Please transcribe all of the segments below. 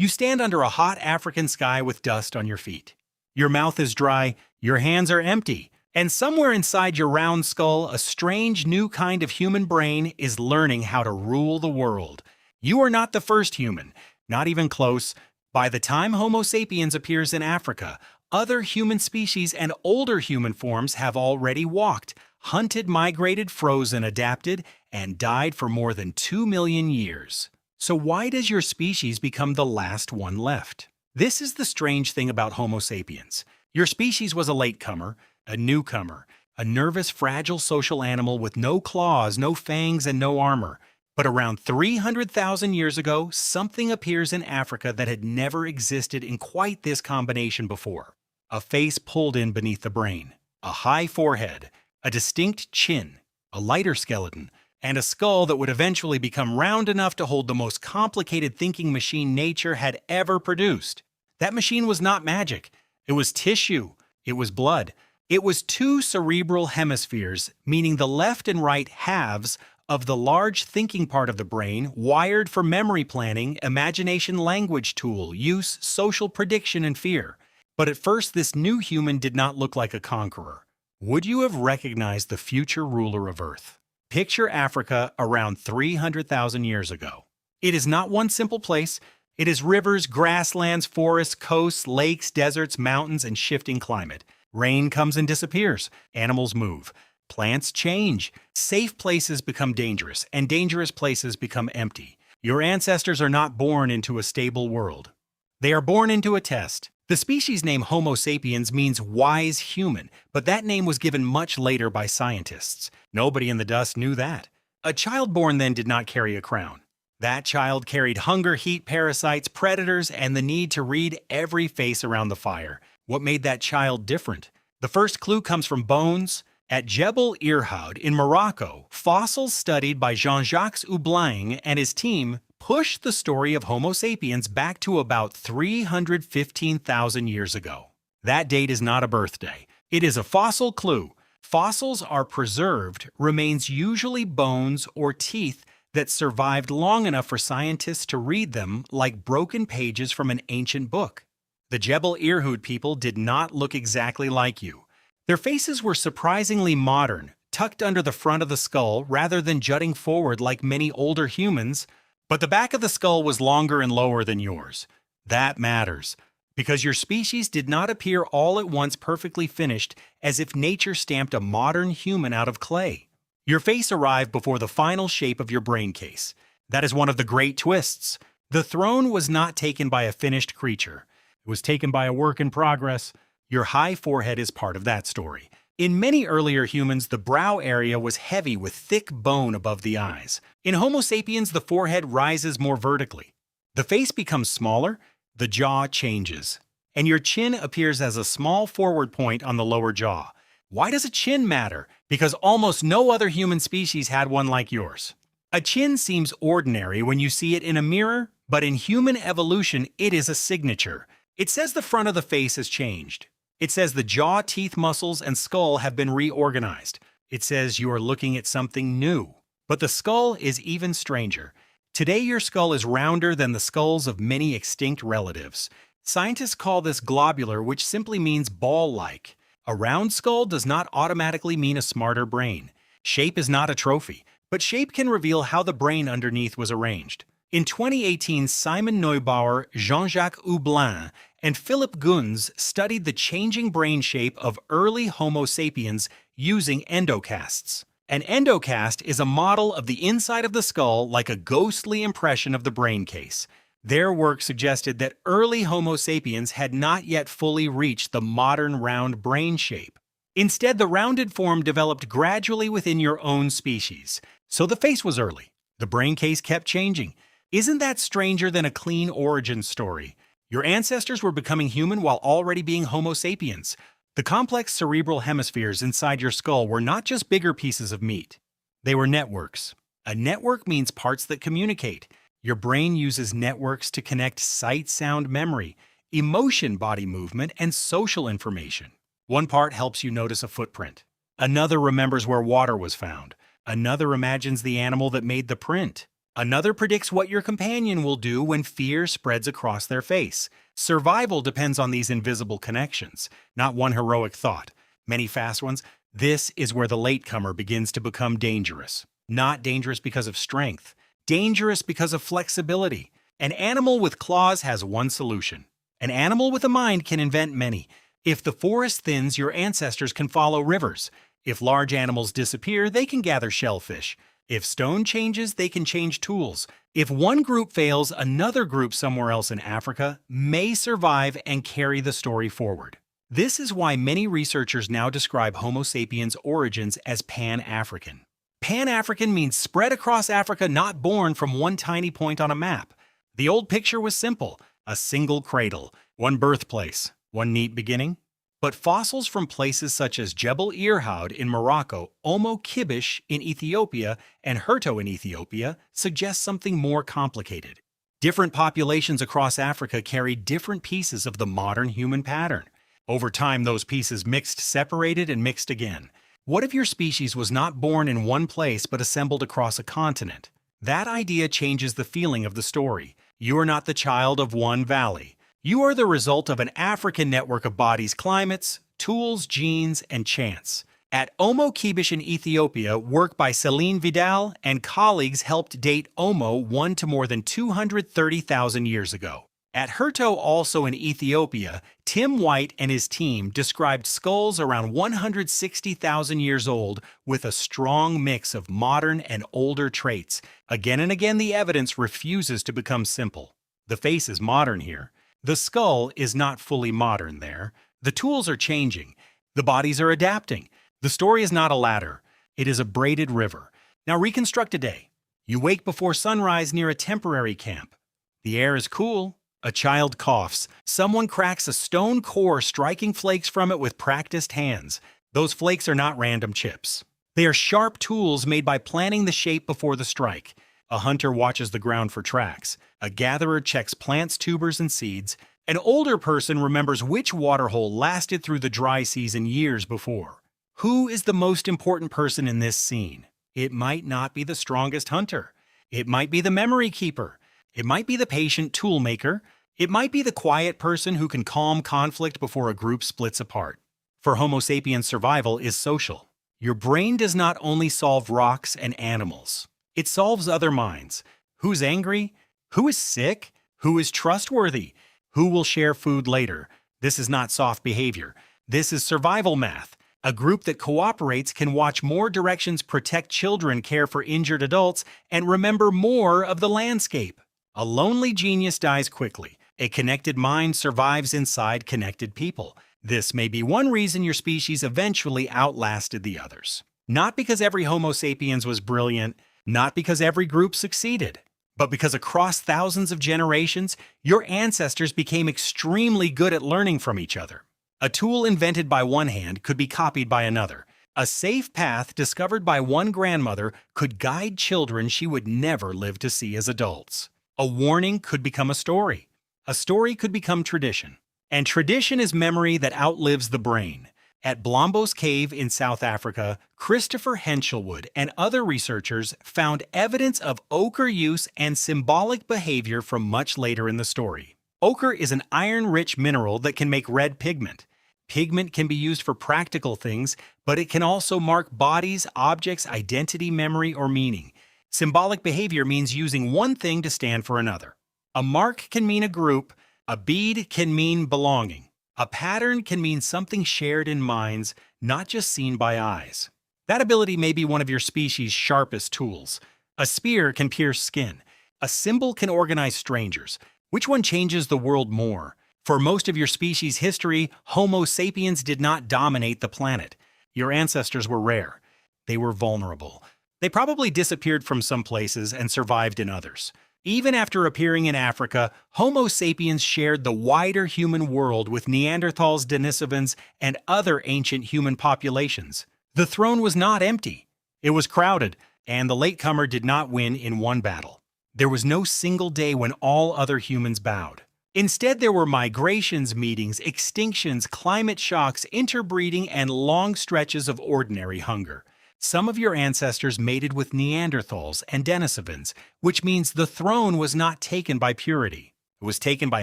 You stand under a hot African sky with dust on your feet. Your mouth is dry, your hands are empty, and somewhere inside your round skull, a strange new kind of human brain is learning how to rule the world. You are not the first human, not even close. By the time Homo sapiens appears in Africa, other human species and older human forms have already walked, hunted, migrated, frozen, adapted, and died for more than 2 million years. So why does your species become the last one left? This is the strange thing about Homo sapiens. Your species was a latecomer, a newcomer, a nervous, fragile social animal with no claws, no fangs, and no armor. But around 300,000 years ago, something appears in Africa that had never existed in quite this combination before. A face pulled in beneath the brain, a high forehead, a distinct chin, a lighter skeleton, and a skull that would eventually become round enough to hold the most complicated thinking machine nature had ever produced. That machine was not magic. It was tissue. It was blood. It was two cerebral hemispheres, meaning the left and right halves of the large thinking part of the brain, wired for memory planning, imagination, language tool, use, social prediction, and fear. But at first, this new human did not look like a conqueror. Would you have recognized the future ruler of Earth? Picture Africa around 300,000 years ago. It is not one simple place. It is rivers, grasslands, forests, coasts, lakes, deserts, mountains, and shifting climate. Rain comes and disappears. Animals move. Plants change. Safe places become dangerous, and dangerous places become empty. Your ancestors are not born into a stable world. They are born into a test. The species name Homo sapiens means wise human, but that name was given much later by scientists. Nobody in the dust knew that. A child born then did not carry a crown. That child carried hunger, heat, parasites, predators, and the need to read every face around the fire. What made that child different? The first clue comes from bones. At Jebel Irhoud in Morocco, fossils studied by Jean-Jacques Hublin and his team pushed the story of Homo sapiens back to about 315,000 years ago. That date is not a birthday. It is a fossil clue. Fossils are preserved remains, usually bones or teeth, that survived long enough for scientists to read them like broken pages from an ancient book. The Jebel Irhoud people did not look exactly like you. Their faces were surprisingly modern, tucked under the front of the skull rather than jutting forward like many older humans, but the back of the skull was longer and lower than yours. That matters, because your species did not appear all at once perfectly finished, as if nature stamped a modern human out of clay. Your face arrived before the final shape of your brain case. That is one of the great twists. The throne was not taken by a finished creature. It was taken by a work in progress. Your high forehead is part of that story. In many earlier humans, the brow area was heavy with thick bone above the eyes. In Homo sapiens, the forehead rises more vertically. The face becomes smaller, the jaw changes, and your chin appears as a small forward point on the lower jaw. Why does a chin matter? Because almost no other human species had one like yours. A chin seems ordinary when you see it in a mirror, but in human evolution, it is a signature. It says the front of the face has changed. It says the jaw, teeth, muscles, and skull have been reorganized. It says you are looking at something new. But the skull is even stranger. Today, your skull is rounder than the skulls of many extinct relatives. Scientists call this globular, which simply means ball-like. A round skull does not automatically mean a smarter brain. Shape is not a trophy, but shape can reveal how the brain underneath was arranged. In 2018, Simon Neubauer, Jean-Jacques Hublin, and Philip Gunz studied the changing brain shape of early Homo sapiens using endocasts. An endocast is a model of the inside of the skull like a ghostly impression of the brain case. Their work suggested that early Homo sapiens had not yet fully reached the modern round brain shape. Instead, the rounded form developed gradually within your own species. So the face was early. The brain case kept changing. Isn't that stranger than a clean origin story? Your ancestors were becoming human while already being Homo sapiens. The complex cerebral hemispheres inside your skull were not just bigger pieces of meat. They were networks. A network means parts that communicate. Your brain uses networks to connect sight, sound, memory, emotion, body movement, and social information. One part helps you notice a footprint. Another remembers where water was found. Another imagines the animal that made the print. Another predicts what your companion will do when fear spreads across their face. Survival depends on these invisible connections, not one heroic thought. Many fast ones. This is where the latecomer begins to become dangerous. Not dangerous because of strength, dangerous because of flexibility. An animal with claws has one solution. An animal with a mind can invent many. If the forest thins, your ancestors can follow rivers. If large animals disappear, they can gather shellfish. If stone changes, they can change tools. If one group fails, another group somewhere else in Africa may survive and carry the story forward. This is why many researchers now describe Homo sapiens' origins as Pan-African. Pan-African means spread across Africa, not born from one tiny point on a map. The old picture was simple: a single cradle, one birthplace, one neat beginning. But fossils from places such as Jebel Irhoud in Morocco, Omo Kibish in Ethiopia, and Herto in Ethiopia suggest something more complicated. Different populations across Africa carry different pieces of the modern human pattern. Over time, those pieces mixed, separated, and mixed again. What if your species was not born in one place but assembled across a continent? That idea changes the feeling of the story. You are not the child of one valley. You are the result of an African network of bodies, climates, tools, genes, and chance. At Omo Kibish in Ethiopia, work by Céline Vidal and colleagues helped date Omo 1 to more than 230,000 years ago. At Herto, also in Ethiopia, Tim White and his team described skulls around 160,000 years old with a strong mix of modern and older traits. Again and again, the evidence refuses to become simple. The face is modern here. The skull is not fully modern there. The tools are changing. The bodies are adapting. The story is not a ladder. It is a braided river. Now reconstruct a day. You wake before sunrise near a temporary camp. The air is cool. A child coughs. Someone cracks a stone core, striking flakes from it with practiced hands. Those flakes are not random chips. They are sharp tools made by planning the shape before the strike. A hunter watches the ground for tracks. A gatherer checks plants, tubers, and seeds. An older person remembers which waterhole lasted through the dry season years before. Who is the most important person in this scene? It might not be the strongest hunter. It might be the memory keeper. It might be the patient tool maker. It might be the quiet person who can calm conflict before a group splits apart. For Homo sapiens, survival is social. Your brain does not only solve rocks and animals. It solves other minds. Who's angry? Who is sick? Who is trustworthy? Who will share food later? This is not soft behavior. This is survival math. A group that cooperates can watch more directions, protect children, care for injured adults, and remember more of the landscape. A lonely genius dies quickly. A connected mind survives inside connected people. This may be one reason your species eventually outlasted the others. Not because every Homo sapiens was brilliant, not because every group succeeded, but because across thousands of generations, your ancestors became extremely good at learning from each other. A tool invented by one hand could be copied by another. A safe path discovered by one grandmother could guide children she would never live to see as adults. A warning could become a story. A story could become tradition. And tradition is memory that outlives the brain. At Blombos Cave in South Africa, Christopher Henshelwood and other researchers found evidence of ochre use and symbolic behavior from much later in the story. Ochre is an iron-rich mineral that can make red pigment. Pigment can be used for practical things, but it can also mark bodies, objects, identity, memory, or meaning. Symbolic behavior means using one thing to stand for another. A mark can mean a group. A bead can mean belonging. A pattern can mean something shared in minds, not just seen by eyes. That ability may be one of your species' sharpest tools. A spear can pierce skin. A symbol can organize strangers. Which one changes the world more? For most of your species' history, Homo sapiens did not dominate the planet. Your ancestors were rare. They were vulnerable. They probably disappeared from some places and survived in others. Even after appearing in Africa, Homo sapiens shared the wider human world with Neanderthals, Denisovans, and other ancient human populations. The throne was not empty. It was crowded, and the latecomer did not win in one battle. There was no single day when all other humans bowed. Instead, there were migrations, meetings, extinctions, climate shocks, interbreeding, and long stretches of ordinary hunger. Some of your ancestors mated with Neanderthals and Denisovans, which means the throne was not taken by purity. It was taken by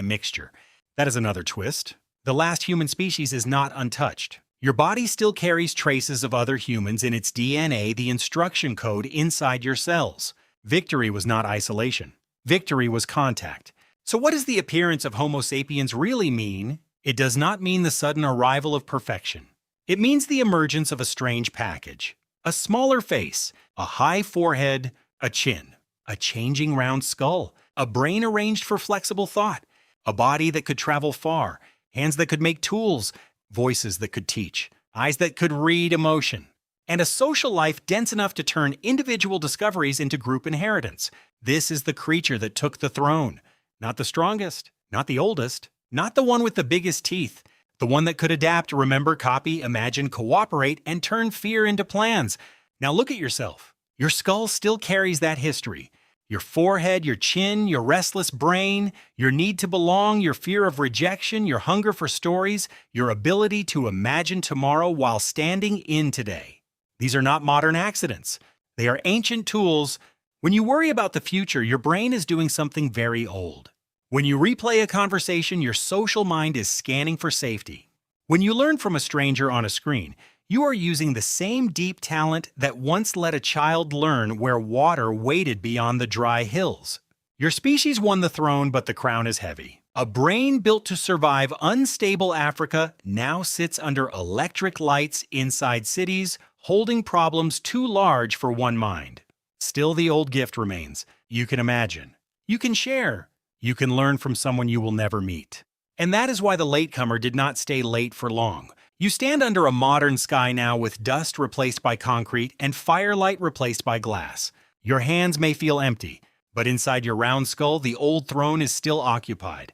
mixture. That is another twist. The last human species is not untouched. Your body still carries traces of other humans in its DNA, the instruction code inside your cells. Victory was not isolation. Victory was contact. So what does the appearance of Homo sapiens really mean? It does not mean the sudden arrival of perfection. It means the emergence of a strange package. A smaller face, a high forehead, a chin, a changing round skull, a brain arranged for flexible thought, a body that could travel far, hands that could make tools, voices that could teach, eyes that could read emotion, and a social life dense enough to turn individual discoveries into group inheritance. This is the creature that took the throne. Not the strongest, not the oldest, not the one with the biggest teeth. The one that could adapt, remember, copy, imagine, cooperate, and turn fear into plans. Now look at yourself. Your skull still carries that history. Your forehead, your chin, your restless brain, your need to belong, your fear of rejection, your hunger for stories, your ability to imagine tomorrow while standing in today. These are not modern accidents. They are ancient tools. When you worry about the future, your brain is doing something very old. When you replay a conversation, your social mind is scanning for safety. When you learn from a stranger on a screen, you are using the same deep talent that once let a child learn where water waited beyond the dry hills. Your species won the throne, but the crown is heavy. A brain built to survive unstable Africa now sits under electric lights inside cities, holding problems too large for one mind. Still, the old gift remains. You can imagine. You can share. You can learn from someone you will never meet. And that is why the latecomer did not stay late for long. You stand under a modern sky now with dust replaced by concrete and firelight replaced by glass. Your hands may feel empty, but inside your round skull, the old throne is still occupied.